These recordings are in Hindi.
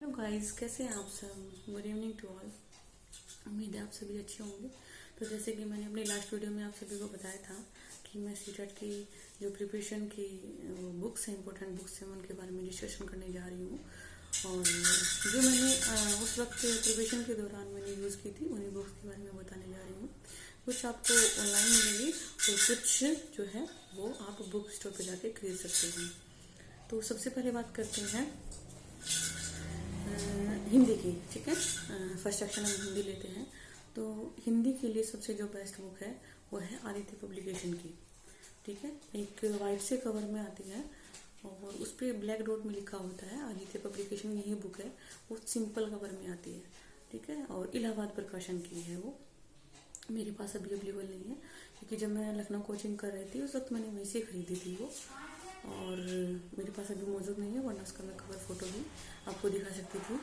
हेलो गाइस, कैसे हैं आप सब। Good evening to all. उम्मीद है आप सभी अच्छे होंगे। तो जैसे कि मैंने अपनी लास्ट वीडियो में आप सभी को बताया था कि मैं सीटेट की जो प्रिपरेशन की बुक्स हैं, इंपॉर्टेंट बुक्स हैं, उनके बारे में डिस्कशन करने जा रही हूँ। और जो मैंने उस वक्त प्रिपरेशन के दौरान मैंने यूज़ की थी, उन्हीं बुक्स के बारे में बताने जा रही हूँ। कुछ आपको ऑनलाइन मिलेगी और कुछ जो है वो आप बुक स्टोर पर जाके खरीद सकते हैं। तो सबसे पहले बात करते हैं हिंदी की। ठीक है, फर्स्ट सेक्शन हम हिंदी लेते हैं। तो हिंदी के लिए सबसे जो बेस्ट बुक है वो है आदित्य पब्लिकेशन की। ठीक है, एक वाइट से कवर में आती है और उस पर ब्लैक डॉट में लिखा होता है आदित्य पब्लिकेशन, यही बुक है। वो सिंपल कवर में आती है। ठीक है, और इलाहाबाद प्रकाशन की है वो। मेरे पास अभी अवेलेबल नहीं है क्योंकि जब मैं लखनऊ कोचिंग कर रही थी उस वक्त मैंने वहीं से खरीदी थी वो, और मेरे पास अभी मौजूद नहीं है, वरना उसका मैं कवर फोटो भी आपको दिखा सकती थी।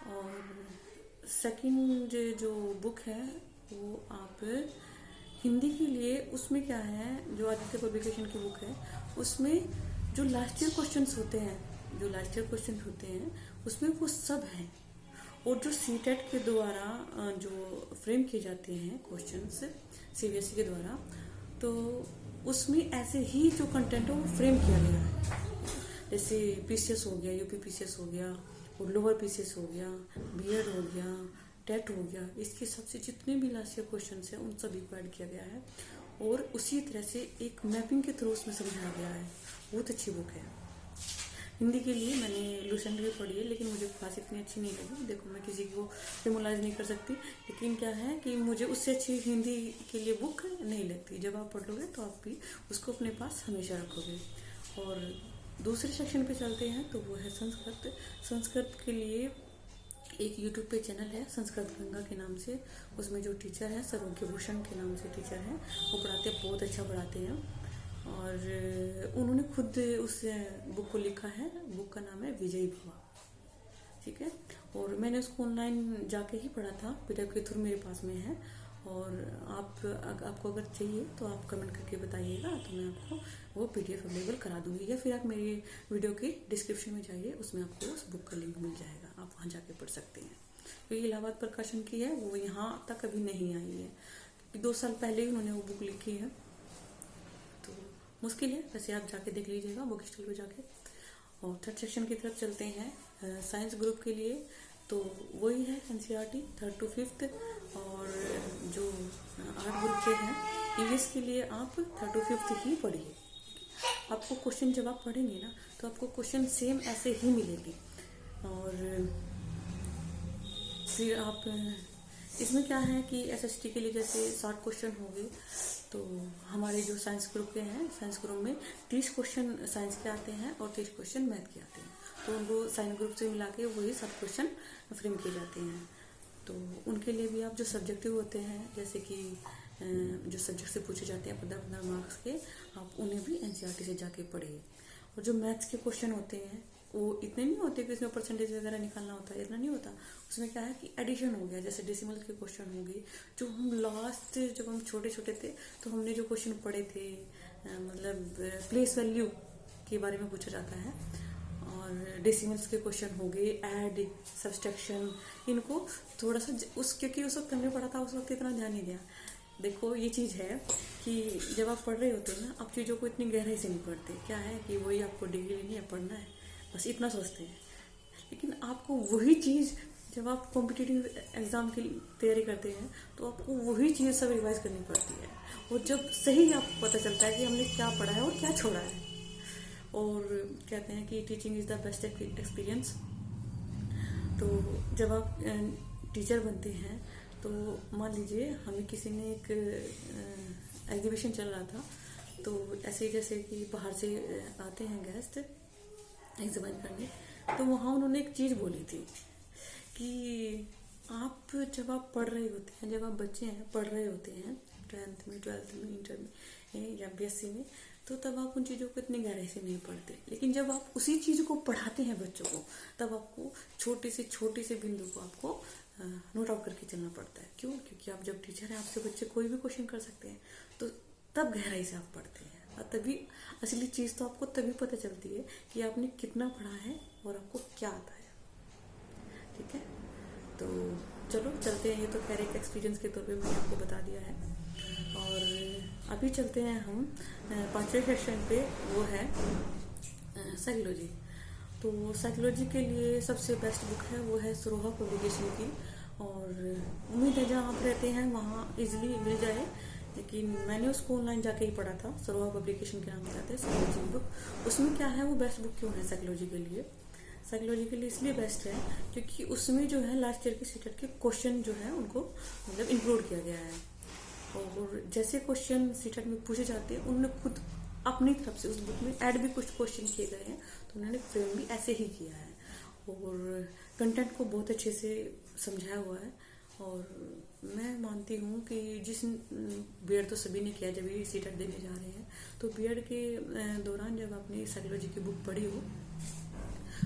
और सेकंड जो बुक है वो आप हिंदी के लिए, उसमें क्या है, जो आदित्य पब्लिकेशन की बुक है उसमें जो लास्ट ईयर क्वेश्चंस होते हैं, उसमें वो सब है। और जो सीटेट के द्वारा जो फ्रेम किए जाते हैं क्वेश्चंस सीबीएसई के द्वारा, तो उसमें ऐसे ही जो कंटेंट है वो फ्रेम किया गया है। जैसे पीसीएस हो गया, यूपी पीसीएस हो गया, और लोअर पीसीएस हो गया, बीएड हो गया, टेट हो गया, इसके सबसे जितने भी लास्ट ईयर क्वेश्चन हैं उन सभी को ऐड किया गया है। और उसी तरह से एक मैपिंग के थ्रू उसमें समझाया गया है। बहुत अच्छी बुक है। हिंदी के लिए मैंने लूसेंट भी पढ़ी है, लेकिन मुझे खास इतनी अच्छी नहीं लगी। देखो, मैं किसी को सिमुलाइज नहीं कर सकती, लेकिन क्या है कि मुझे उससे अच्छी हिंदी के लिए बुक नहीं लगती। जब आप पढ़ोगे तो आप भी उसको अपने पास हमेशा रखोगे। और दूसरे सेक्शन पे चलते हैं तो वो है संस्कृत। संस्कृत के लिए एक यूट्यूब पे चैनल है संस्कृत गंगा के नाम से। उसमें जो टीचर है सरोग्य भूषण के नाम से टीचर हैं, वो पढ़ाते हैं, बहुत अच्छा पढ़ाते हैं। और उन्होंने खुद उस बुक को लिखा है। बुक का नाम है विजयी भवा। ठीक है, और मैंने उसको ऑनलाइन जाके ही पढ़ा था, पीडीएफ के थ्रू मेरे पास में है। और आपको अगर चाहिए तो आप कमेंट करके बताइएगा, तो मैं आपको वो पीडीएफ अवेलेबल करा दूंगी, या फिर आप मेरी वीडियो की डिस्क्रिप्शन में जाइए, उसमें आपको उस बुक का लिंक मिल जाएगा, आप वहाँ जाके पढ़ सकते हैं। तो ये इलाहाबाद प्रकाशन की है, वो यहाँ तक अभी नहीं आई है क्योंकि 2 साल पहले ही उन्होंने वो बुक लिखी है। तो मुश्किल है, वैसे आप जाके देख लीजिएगा बुक स्टॉल पे जाके। और थर्ड सेक्शन की तरफ चलते हैं साइंस ग्रुप के लिए। तो वही है एनसीईआरटी 3rd to 5th। और जो आर्ट ग्रुप के हैं, इंग्लिश के लिए आप 3rd to 5th ही पढ़िए। आपको क्वेश्चन जब आप पढ़ेंगे ना तो आपको क्वेश्चन सेम ऐसे ही मिलेंगे। और फिर आप इसमें क्या है कि एसएसटी के लिए जैसे 60 क्वेश्चन हो गए, तो हमारे जो साइंस ग्रुप के हैं, साइंस ग्रुप में 30 क्वेश्चन साइंस के आते हैं और 30 क्वेश्चन मैथ के आते हैं। तो उनको साइंस ग्रुप से मिला के वही 7 क्वेश्चन फ्रेम किए जाते हैं। तो उनके लिए भी आप जो सब्जेक्टिव होते हैं, जैसे कि जो सब्जेक्ट से पूछे जाते हैं 15-15 मार्क्स के, आप उन्हें भी एनसीईआरटी से जाके पढ़िए। और जो मैथ्स के क्वेश्चन होते हैं वो इतने नहीं होते कि उसमें परसेंटेज वगैरह निकालना होता है, इतना नहीं होता। उसमें क्या है कि एडिशन हो गया, जैसे डेसिमल के क्वेश्चन हो गए, जो हम लास्ट जब हम छोटे छोटे थे तो हमने जो क्वेश्चन पढ़े थे, मतलब प्लेस वैल्यू के बारे में पूछा जाता है। और डेसिमल्स के क्वेश्चन हो गए, ऐड, सब्सट्रैक्शन, इनको थोड़ा सा क्योंकि उस वक्त हमने पढ़ा था, उस वक्त इतना ध्यान नहीं दिया। देखो, ये चीज़ है कि जब आप पढ़ रहे होते हैं ना, आप चीज़ों को इतनी गहराई से नहीं पढ़ते। क्या है कि वही आपको डिग्री लेनी है, पढ़ना है, बस इतना सोचते हैं। लेकिन आपको वही चीज़ जब आप कॉम्पिटिटिव एग्ज़ाम की तैयारी करते हैं तो आपको वही चीज़ सब रिवाइज करनी पड़ती है। और जब सही आपको पता चलता है कि हमने क्या पढ़ा है और क्या छोड़ा है। और कहते हैं कि teaching is the best experience. तो जब आप टीचर बनते हैं तो मान लीजिए हमें किसी ने एक एग्जीबिशन चल रहा था, तो ऐसे जैसे कि बाहर से आते हैं गेस्ट एग्जामिन करने, तो वहाँ उन्होंने एक चीज़ बोली थी कि आप जब आप पढ़ रहे होते हैं, जब आप बच्चे हैं पढ़ रहे होते हैं 10th में, 12th में, इंटर में या बीएससी में, तो तब आप उन चीज़ों को इतनी गहराई से नहीं पढ़ते। लेकिन जब आप उसी चीज़ को पढ़ाते हैं बच्चों को, तब आपको छोटे से बिंदु को आपको नोट आउट करके चलना पड़ता है। क्यों? क्योंकि आप जब टीचर हैं, आपसे बच्चे कोई भी क्वेश्चन कर सकते हैं, तो तब गहराई से आप पढ़ते हैं। और तभी असली चीज़ तो आपको तभी पता चलती है कि आपने कितना पढ़ा है और आपको क्या आता है। चलो चलते हैं, ये तो खैर एक एक्सपीरियंस के तौर पे मैंने आपको बता दिया है। और अभी चलते हैं हम 5वें सेशन पे, वो है साइकोलॉजी। तो साइकोलॉजी के लिए सबसे बेस्ट बुक है वो है सरोहा पब्लिकेशन की, और उम्मीद है जहाँ आप रहते हैं वहाँ इजीली मिल जाए, लेकिन मैंने उसको ऑनलाइन जाके ही पढ़ा था। सरोहा पब्लिकेशन के नाम से आते हैं साइकोलॉजी बुक। उसमें क्या है, वो बेस्ट बुक क्यों है साइकोलॉजी के लिए? साइकोलॉजी के लिए इसलिए बेस्ट है क्योंकि उसमें जो है लास्ट ईयर के सीटेट के क्वेश्चन जो है उनको मतलब इंक्लूड किया गया है, और जैसे क्वेश्चन सीटेट में पूछे जाते हैं उन्होंने खुद अपनी तरफ से उस बुक में ऐड भी कुछ क्वेश्चन किए गए हैं, तो उन्होंने फ्रेम भी ऐसे ही किया है, और कंटेंट को बहुत अच्छे से समझाया हुआ है। और मैं मानती हूँ कि जिस बीएड तो सभी ने किया जब ये सीटेट देने जा रहे हैं, तो बीएड के दौरान जब आपने साइकोलॉजी की बुक पढ़ी हो,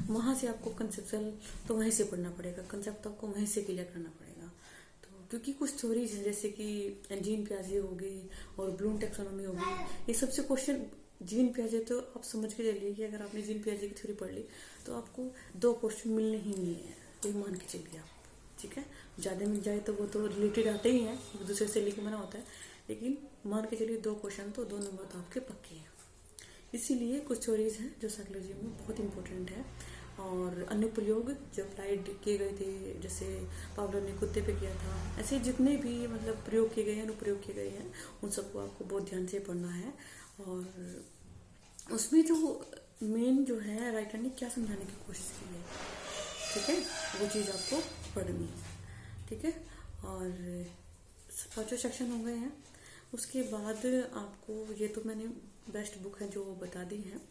वहाँ से आपको कंसेप्चुअल तो वहीं से पढ़ना पड़ेगा, कंसेप्ट आपको वहीं से क्लियर करना पड़ेगा। तो क्योंकि कुछ थ्योरीज हैं जैसे कि जीन पियाजे हो गई और ब्लूम टैक्सोनॉमी हो गई, ये सबसे क्वेश्चन जीन पियाजे तो आप समझ के चलिए कि अगर आपने जीन पियाजे की थ्योरी पढ़ ली तो आपको 2 क्वेश्चन मिलने ही नहीं है, ये मान के चलिए आप, ठीक है। ज़्यादा मिल जाए तो वो तो रिलेटेड आते ही हैं, एक दूसरे से लेके मना होता है, लेकिन मान के चलिए 2 क्वेश्चन तो 2 नंबर तो आपके पक्के हैं। इसीलिए कुछ थ्योरीज हैं जो साइकोलॉजी में बहुत इंपॉर्टेंट है। और अनुप्रयोग जो अप्लाइड किए गए थे, जैसे पावलो ने कुत्ते पे किया था, ऐसे जितने भी मतलब प्रयोग किए गए हैं, अनुप्रयोग किए गए हैं, उन सबको आपको बहुत ध्यान से पढ़ना है। और उसमें जो मेन जो है राइटर ने क्या समझाने की कोशिश की है, ठीक है, वो चीज़ आपको पढ़नी है, ठीक है। और 5 सेक्शन हो गए हैं। उसके बाद आपको, ये तो मैंने बेस्ट बुक है जो बता दी है,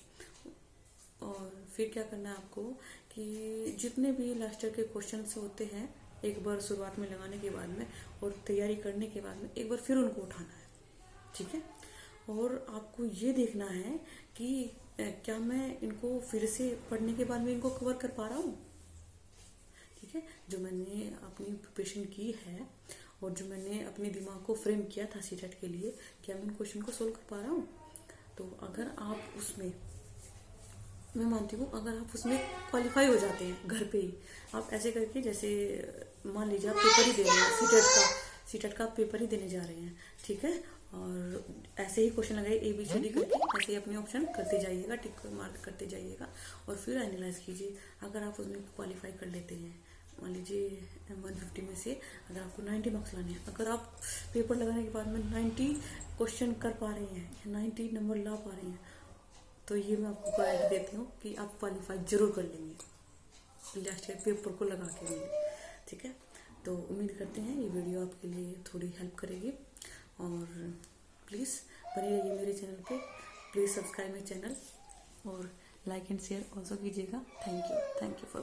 और फिर क्या करना है आपको कि जितने भी लास्ट ईयर के क्वेश्चंस होते हैं, एक बार शुरुआत में लगाने के बाद में और तैयारी करने के बाद में एक बार फिर उनको उठाना है, ठीक है। और आपको ये देखना है कि क्या मैं इनको फिर से पढ़ने के बाद में इनको कवर कर पा रहा हूँ, ठीक है। जो मैंने अपनी प्रिपरेशन की है और जो मैंने अपने दिमाग को फ्रेम किया था सीटेट के लिए, क्या मैं उन क्वेश्चन को सोल्व कर पा रहा हूँ? तो अगर आप उसमें, मैं मानती हूँ अगर आप उसमें क्वालिफाई हो जाते हैं घर पे ही, आप ऐसे करके, जैसे मान लीजिए आप पेपर ही दे रहे हैं, सीटेट का पेपर ही देने जा रहे हैं, ठीक है, और ऐसे ही क्वेश्चन लगाइए ABCD करके, ऐसे ही अपने ऑप्शन करते जाइएगा, टिक मार्क करते जाइएगा, और फिर एनालाइज कीजिए। अगर आप उसमें क्वालिफाई कर लेते हैं, मान लीजिए 150 में से अगर आपको 90 मार्क्स लाने हैं, अगर आप पेपर लगाने के बाद में 90 क्वेश्चन कर पा रहे हैं, 90 नंबर ला पा रहे हैं, तो ये मैं आपको गारंटी देती हूँ कि आप क्वालिफाई जरूर कर लेंगे लास्ट ईयर पेपर को लगा के लिए, ठीक है। तो उम्मीद करते हैं ये वीडियो आपके लिए थोड़ी हेल्प करेगी, और प्लीज़ बने रहिए मेरे चैनल पे, प्लीज़ सब्सक्राइब माई चैनल और लाइक एंड शेयर ऑल्सो कीजिएगा। Thank you for